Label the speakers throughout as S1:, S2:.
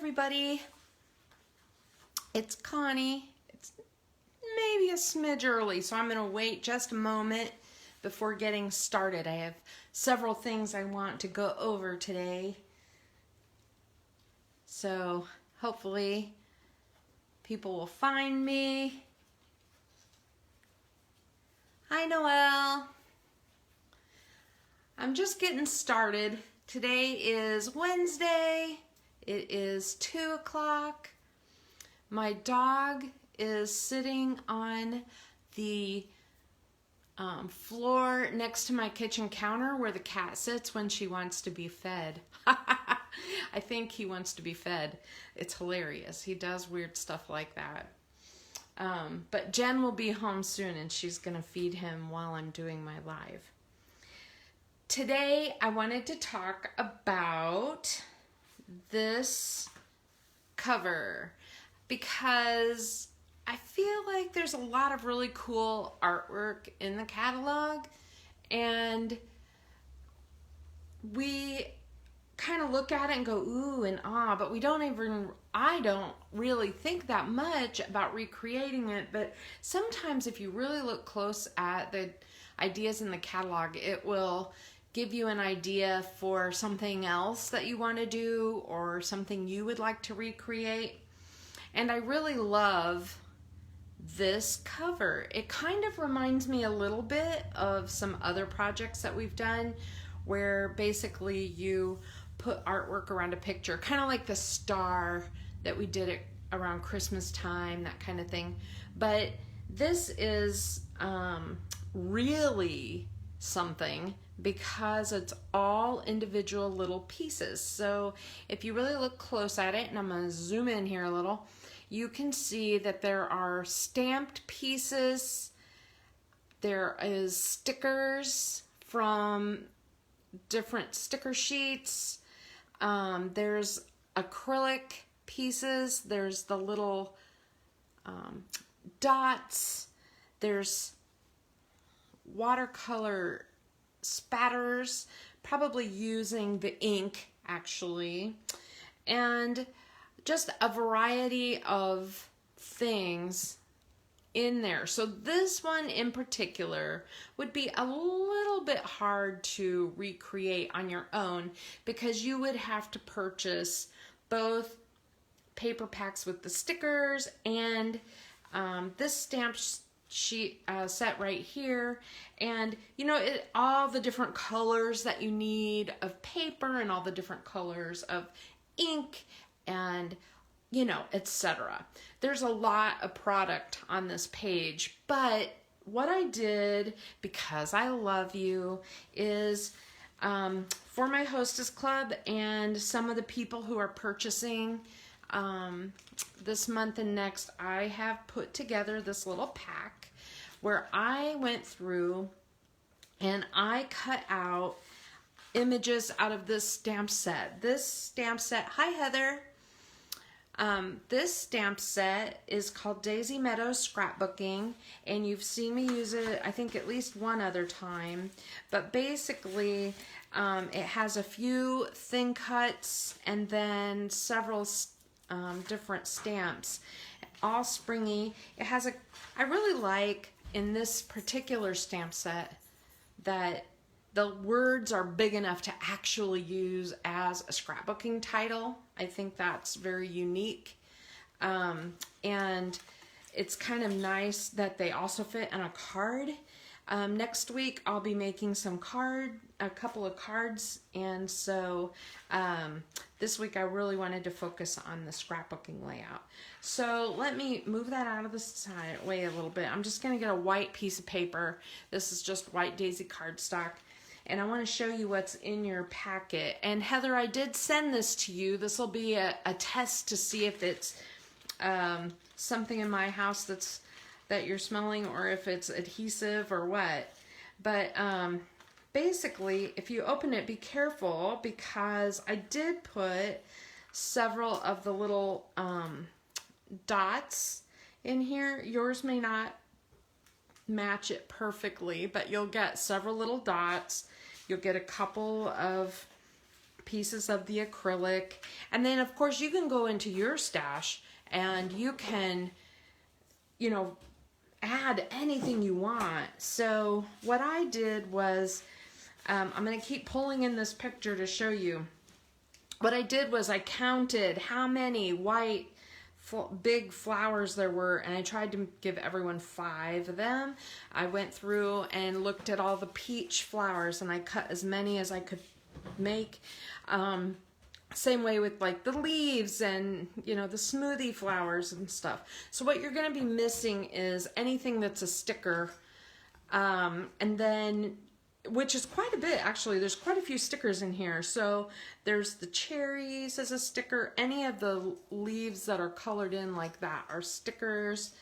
S1: everybody. It's Connie. It's maybe a smidge early, so I'm going to wait just a moment before getting started. I have several things I want to go over today. So hopefully people will find me. Hi, Noelle. I'm just getting started. Today is Wednesday. It is 2 o'clock. My dog is sitting on the floor next to my kitchen counter where the cat sits when she wants to be fed. I think he wants to be fed. It's hilarious. He does weird stuff like that. But Jen will be home soon and she's going to feed him while I'm doing my live. Today I wanted to talk about this cover because I feel like there's a lot of really cool artwork in the catalog, and we kind of look at it and go ooh and ah, but I don't really think that much about recreating it. But sometimes if you really look close at the ideas in the catalog, it will give you an idea for something else that you want to do or something you would like to recreate. And I really love this cover. It kind of reminds me a little bit of some other projects that we've done where basically you put artwork around a picture, kind of like the star that we did it around Christmas time, that kind of thing. But this is really something because it's all individual little pieces. So if you really look close at it, and I'm going to zoom in here a little, you can see that there are stamped pieces, there is stickers from different sticker sheets, there's acrylic pieces, there's the little dots, there's watercolor spatters, probably using the ink actually, and just a variety of things in there. So this one in particular would be a little bit hard to recreate on your own because you would have to purchase both paper packs with the stickers and this stamp sheet set right here, and you know, all the different colors that you need of paper and all the different colors of ink and you know, etc. There's a lot of product on this page, but what I did, because I love you, is for my hostess club and some of the people who are purchasing this month and next, I have put together this little pack where I went through and I cut out images out of this stamp set. This stamp set, hi Heather. This stamp set is called Daisy Meadows Scrapbooking, and you've seen me use it, I think, at least one other time. But basically, it has a few thin cuts and then several different stamps, all springy. It has I really like in this particular stamp set that the words are big enough to actually use as a scrapbooking title. I think that's very unique. And it's kind of nice that they also fit on a card. Next week I'll be making a couple of cards, and so this week I really wanted to focus on the scrapbooking layout. So let me move that out of the way a little bit. I'm just going to get a white piece of paper. This is just white daisy cardstock. And I want to show you what's in your packet. And Heather, I did send this to you. This will be a test to see if it's something in my house that you're smelling, or if it's adhesive or what. But basically, if you open it, be careful because I did put several of the little dots in here. Yours may not match it perfectly, but you'll get several little dots. You'll get a couple of pieces of the acrylic. And then of course you can go into your stash and you can, you know, add anything you want. So what I did was, I'm going to keep pulling in this picture to show you. What I did was I counted how many white big flowers there were, and I tried to give everyone 5 of them. I went through and looked at all the peach flowers, and I cut as many as I could make. Same way with like the leaves and, you know, the smoothie flowers and stuff. So what you're going to be missing is anything that's a sticker, and then, which is quite a bit actually. There's quite a few stickers in here. So there's the cherries as a sticker. Any of the leaves that are colored in like that are stickers.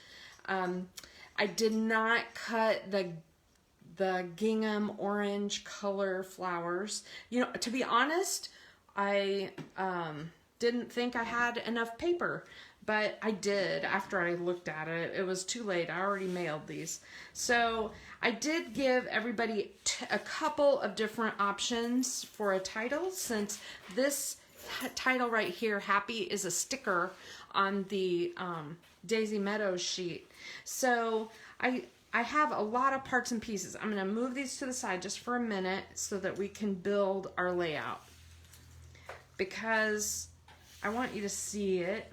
S1: I did not cut the gingham orange color flowers. You know, to be honest, I didn't think I had enough paper, but I did after I looked at it. It was too late. I already mailed these. So I did give everybody a couple of different options for a title, since this title right here, Happy, is a sticker on the Daisy Meadows sheet. So I have a lot of parts and pieces. I'm going to move these to the side just for a minute so that we can build our layout, because I want you to see it.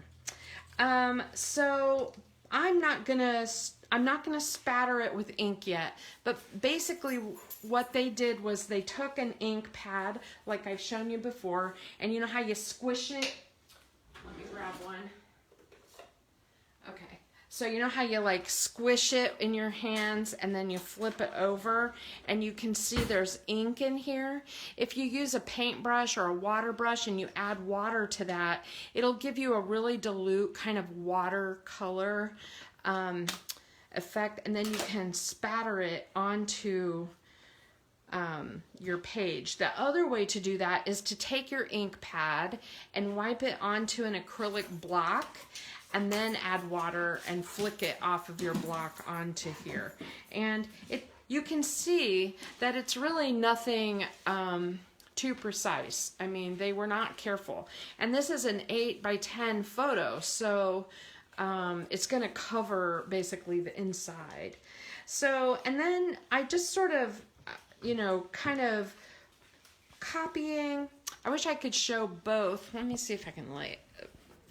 S1: So I'm not gonna spatter it with ink yet, but basically what they did was they took an ink pad like I've shown you before, and you know how you squish it? Let me grab one. Okay. So you know how you like squish it in your hands and then you flip it over and you can see there's ink in here? If you use a paintbrush or a water brush and you add water to that, it'll give you a really dilute kind of watercolor effect, and then you can spatter it onto your page. The other way to do that is to take your ink pad and wipe it onto an acrylic block, and then add water and flick it off of your block onto here. And you can see that it's really nothing too precise. I mean, they were not careful. And this is an 8x10 photo, so it's going to cover basically the inside. So, and then I just sort of, you know, kind of copying. I wish I could show both. Let me see if I can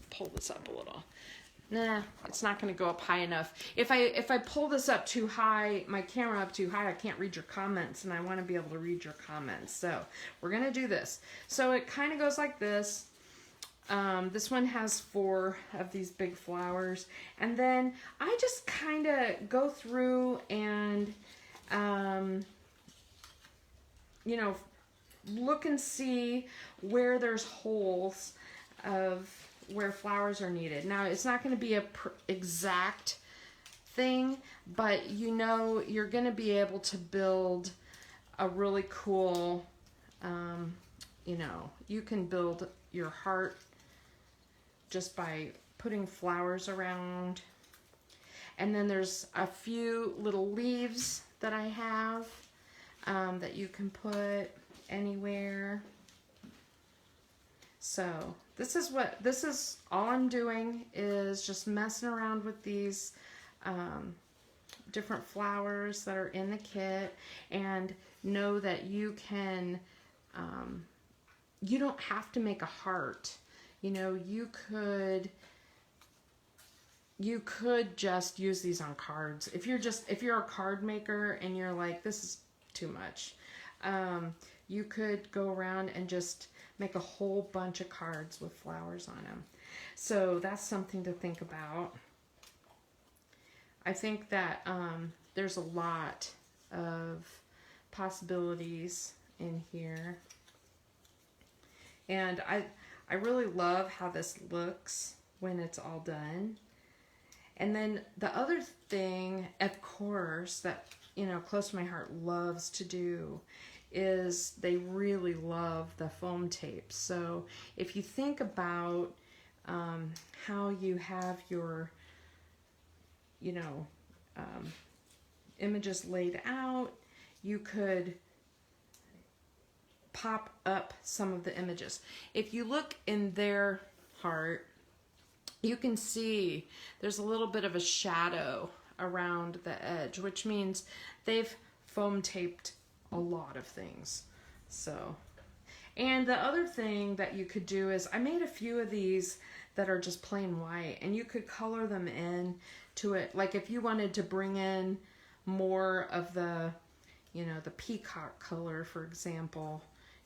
S1: pull this up a little. Nah, it's not going to go up high enough. If I pull this up too high, my camera up too high, I can't read your comments, and I want to be able to read your comments. So we're going to do this. So it kind of goes like this. This one has 4 of these big flowers, and then I just kind of go through and you know, look and see where there's holes of where flowers are needed. Now, it's not going to be a exact thing, but you know, you're going to be able to build a really cool, you know, you can build your heart just by putting flowers around. And then there's a few little leaves that I have that you can put anywhere. So this is all I'm doing, is just messing around with these different flowers that are in the kit. And know that you can, you don't have to make a heart. You know, you could just use these on cards. If you're a card maker and you're like, this is too much, you could go around and just make a whole bunch of cards with flowers on them. So that's something to think about. I think that there's a lot of possibilities in here. And I really love how this looks when it's all done. And then the other thing, of course, that, you know, close to my heart loves to do is they really love the foam tapes. So if you think about how you have your, you know, images laid out, you could pop up some of the images. If you look in their heart, you can see there's a little bit of a shadow around the edge, which means they've foam taped a lot of things. So, and the other thing that you could do is I made a few of these that are just plain white, and you could color them in to it. Like if you wanted to bring in more of the, you know, the peacock color, for example,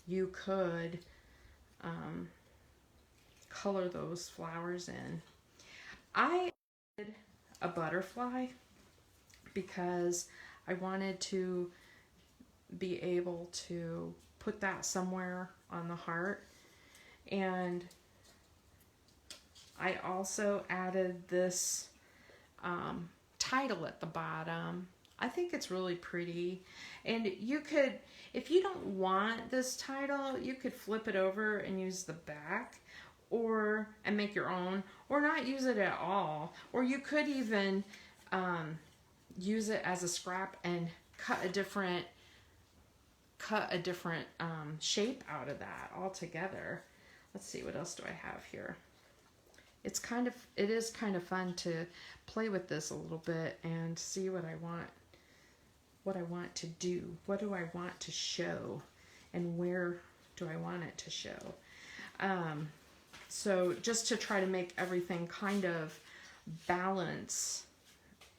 S1: you could color those flowers in. I did a butterfly because I wanted to be able to put that somewhere on the heart. And I also added this title at the bottom. I think it's really pretty. And you could, if you don't want this title, you could flip it over and use the back, or and make your own, or not use it at all. Or you could even use it as a scrap and cut a different shape out of that altogether. Let's see, what else do I have here? It is kind of fun to play with this a little bit and see what I want to do. What do I want to show, and where do I want it to show? So just to try to make everything kind of balance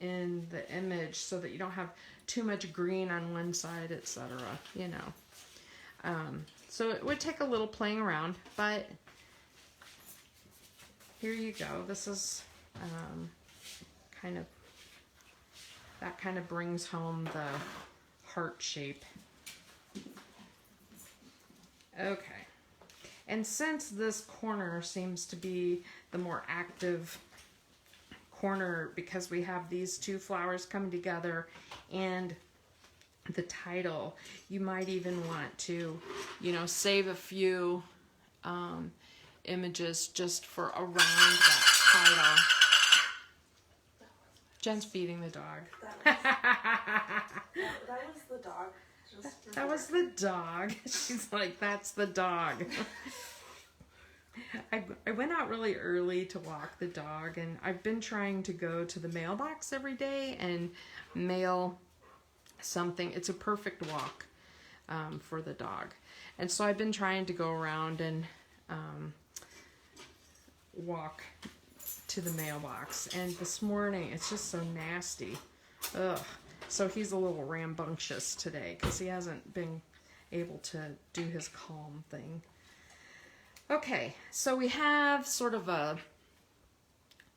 S1: in the image so that you don't have too much green on one side, etc. You know. So it would take a little playing around, but here you go. This is kind of brings home the heart shape. Okay. And since this corner seems to be the more active corner because we have these two flowers coming together and the title, you might even want to, you know, save a few images just for around that title. Jen's feeding the dog.
S2: That was the dog.
S1: That was the dog. She's like, that's the dog. I went out really early to walk the dog, and I've been trying to go to the mailbox every day and mail something. It's a perfect walk for the dog. And so I've been trying to go around and walk to the mailbox. And this morning, it's just so nasty. Ugh. So he's a little rambunctious today because he hasn't been able to do his calm thing. Okay, so we have sort of a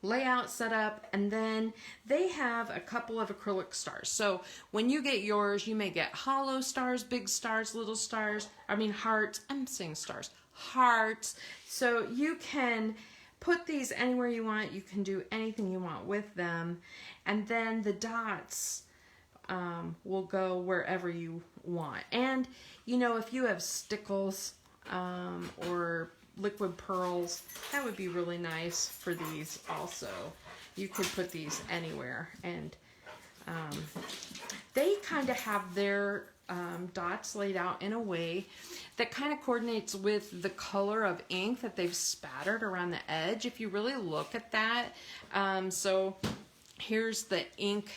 S1: layout set up, and then they have a couple of acrylic stars. So when you get yours, you may get hollow stars, big stars, little stars, hearts. I'm saying stars. Hearts. So you can put these anywhere you want. You can do anything you want with them. And then the dots will go wherever you want. And, you know, if you have stickles or liquid pearls, that would be really nice for these also. You could put these anywhere. And they kind of have their dots laid out in a way that kind of coordinates with the color of ink that they've spattered around the edge, if you really look at that. So here's the ink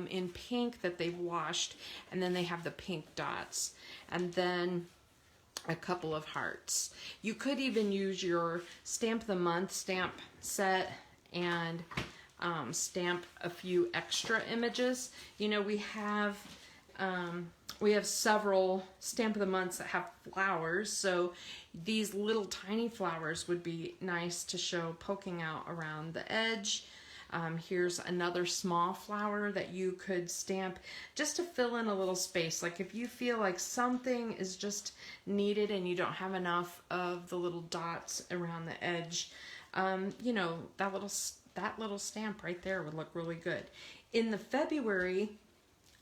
S1: in pink that they've washed, and then they have the pink dots, and then a couple of hearts. You could even use your Stamp of the Month stamp set and stamp a few extra images. You know, we have several Stamp of the Months that have flowers, so these little tiny flowers would be nice to show poking out around the edge. Here's another small flower that you could stamp just to fill in a little space. Like if you feel like something is just needed and you don't have enough of the little dots around the edge, you know, that little stamp right there would look really good. In the February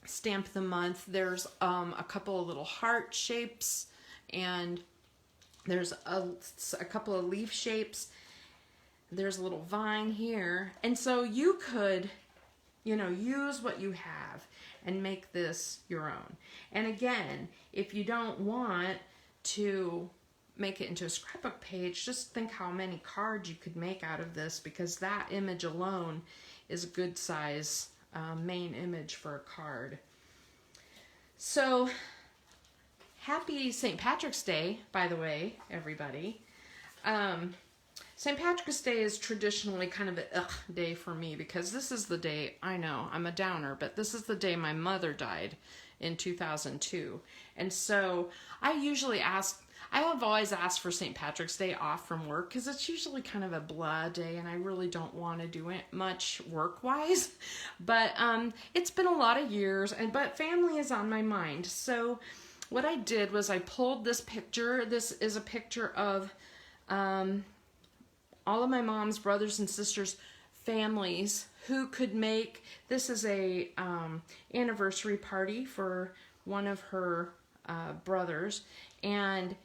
S1: Stamp of the Month, there's a couple of little heart shapes, and there's a couple of leaf shapes. There's a little vine here. And so you could, you know, use what you have and make this your own. And again, if you don't want to make it into a scrapbook page, just think how many cards you could make out of this, because that image alone is a good size main image for a card. So happy St. Patrick's Day, by the way, everybody. St. Patrick's Day is traditionally kind of an day for me, because this is the day, I know, I'm a downer, but this is the day my mother died in 2002. And so I have always asked for St. Patrick's Day off from work, because it's usually kind of a blah day and I really don't want to do it much work-wise. But it's been a lot of years, but family is on my mind. So what I did was I pulled this picture. This is a picture of all of my mom's brothers and sisters' families who could make, this is a anniversary party for one of her brothers, and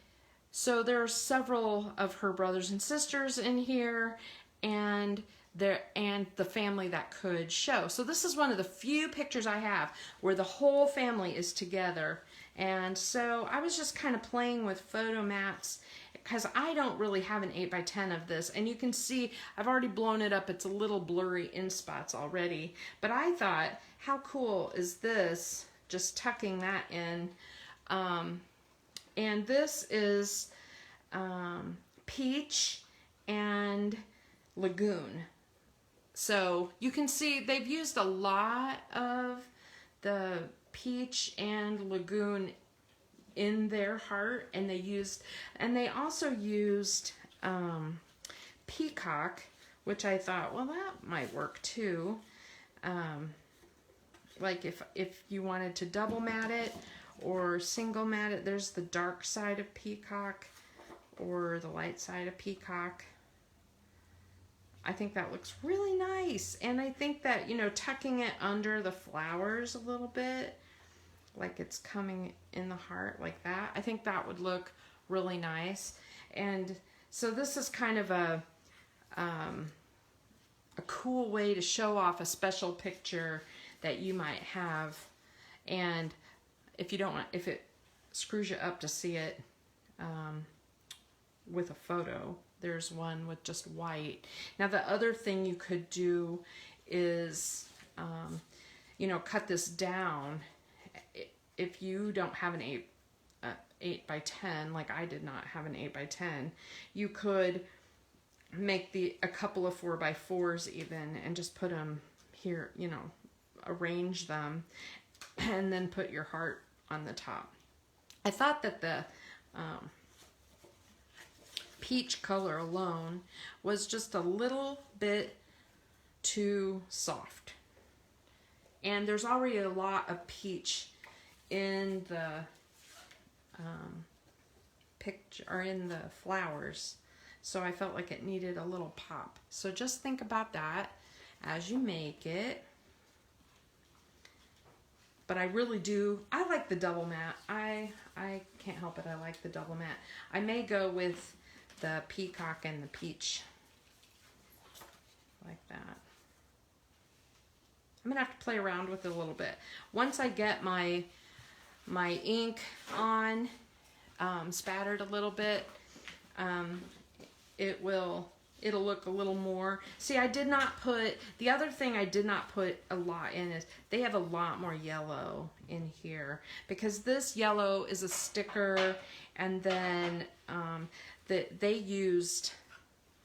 S1: so there are several of her brothers and sisters in here, and the family that could show. So this is one of the few pictures I have where the whole family is together. And so I was just kind of playing with photo mats, because I don't really have an 8x10 of this, and you can see I've already blown it up. It's a little blurry in spots already, but I thought, how cool is this, just tucking that in. And this is peach and lagoon. So you can see they've used a lot of the peach and lagoon in their heart, and they also used peacock, which I thought, well, that might work too. Like if you wanted to double mat it or single mat it, there's the dark side of peacock or the light side of peacock. I think that looks really nice. And I think that, tucking it under the flowers a little bit, like it's coming in the heart like that, I think that would look really nice. And so this is kind of a cool way to show off a special picture that you might have. And if it screws you up to see it with a photo, there's one with just white. Now the other thing you could do is, cut this down. If you don't have an 8x10, like I did not have an 8x10, you could make a couple of 4x4s even, and just put them here, arrange them, and then put your heart on the top. I thought that the peach color alone was just a little bit too soft. And there's already a lot of peach in the picture, or in the flowers, so I felt like it needed a little pop. So just think about that as you make it. But I really do, I like the double mat. I can't help it, I like the double mat. I may go with the peacock and the peach, like that. I'm gonna have to play around with it a little bit. Once I get my ink on, spattered a little bit, it'll look a little more. See, I did not put, the other thing I did not put a lot in is they have a lot more yellow in here, because this yellow is a sticker, and then they used,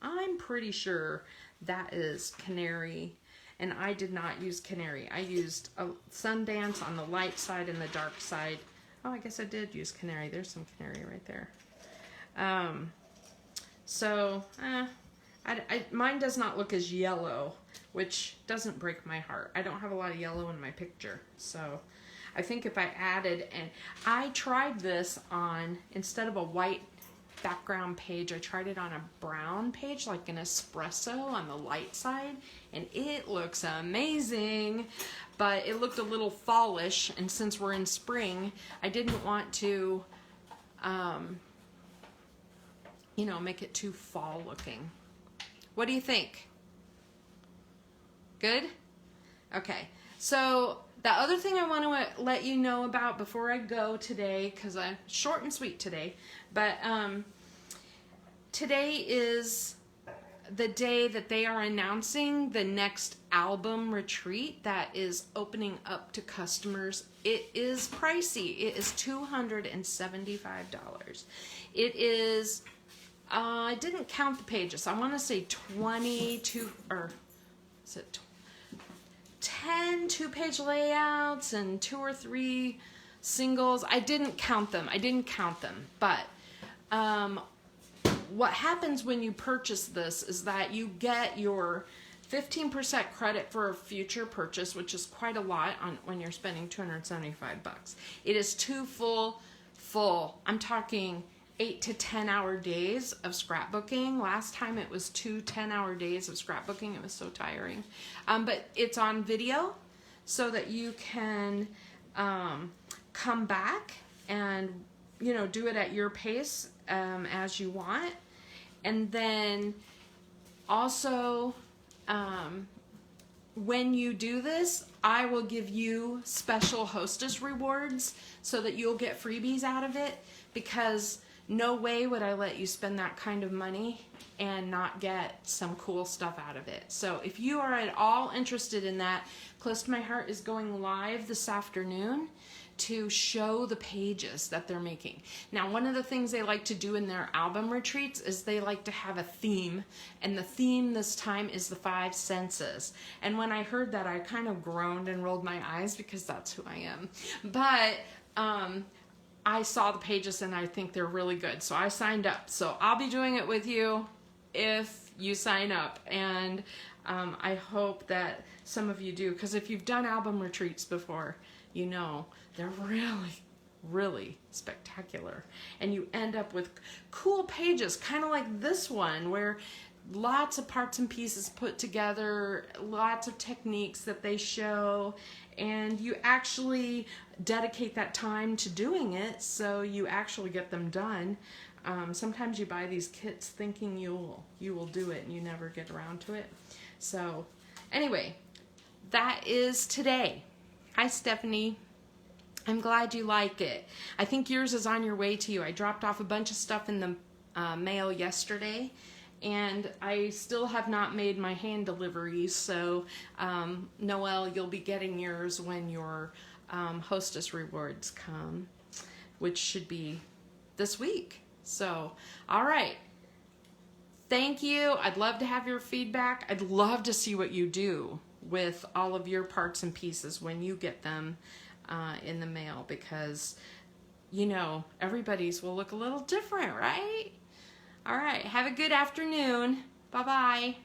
S1: I'm pretty sure that is canary, and I did not use canary. I used a Sundance on the light side and the dark side. Oh, I guess I did use canary. There's some canary right there. Mine does not look as yellow, which doesn't break my heart. I don't have a lot of yellow in my picture, so I think if I added, and I tried this on, instead of a white background page, I tried it on a brown page, like an espresso on the light side, and it looks amazing, but it looked a little fallish, and since we're in spring, I didn't want to, make it too fall looking. What do you think? Good? Okay, so the other thing I want to let you know about before I go today, because I'm short and sweet today, but today is the day that they are announcing the next album retreat that is opening up to customers. It is pricey. It is $275. It is, I didn't count the pages. I want to say 22, or is it 10 two-page layouts and 2 or 3 singles. I didn't count them. But what happens when you purchase this is that you get your 15% credit for a future purchase, which is quite a lot when you're spending $275. It is 2 full, I'm talking 8 to 10 hour days of scrapbooking. Last time it was 2 10-hour days of scrapbooking. It was so tiring. But it's on video so that you can come back and, you know, do it at your pace as you want. And then also, when you do this, I will give you special hostess rewards so that you'll get freebies out of it, because no way would I let you spend that kind of money and not get some cool stuff out of it. So if you are at all interested in that, Close to My Heart is going live this afternoon to show the pages that they're making. Now, one of the things they like to do in their album retreats is they like to have a theme, and the theme this time is the 5 senses. And when I heard that, I kind of groaned and rolled my eyes, because that's who I am. But I saw the pages and I think they're really good, so I signed up. So I'll be doing it with you if you sign up, and I hope that some of you do, because if you've done album retreats before, you know they're really, really spectacular. And you end up with cool pages, kind of like this one, where lots of parts and pieces put together, lots of techniques that they show, and you actually dedicate that time to doing it, so you actually get them done. Sometimes you buy these kits thinking you will do it, and you never get around to it. So anyway, that is today. Hi, Stephanie. I'm glad you like it. I think yours is on your way to you. I dropped off a bunch of stuff in the mail yesterday, and I still have not made my hand deliveries. So Noelle, you'll be getting yours when your hostess rewards come, which should be this week. So, all right. Thank you. I'd love to have your feedback. I'd love to see what you do with all of your parts and pieces when you get them in the mail, because, you know, everybody's will look a little different, right? All right. Have a good afternoon. Bye-bye.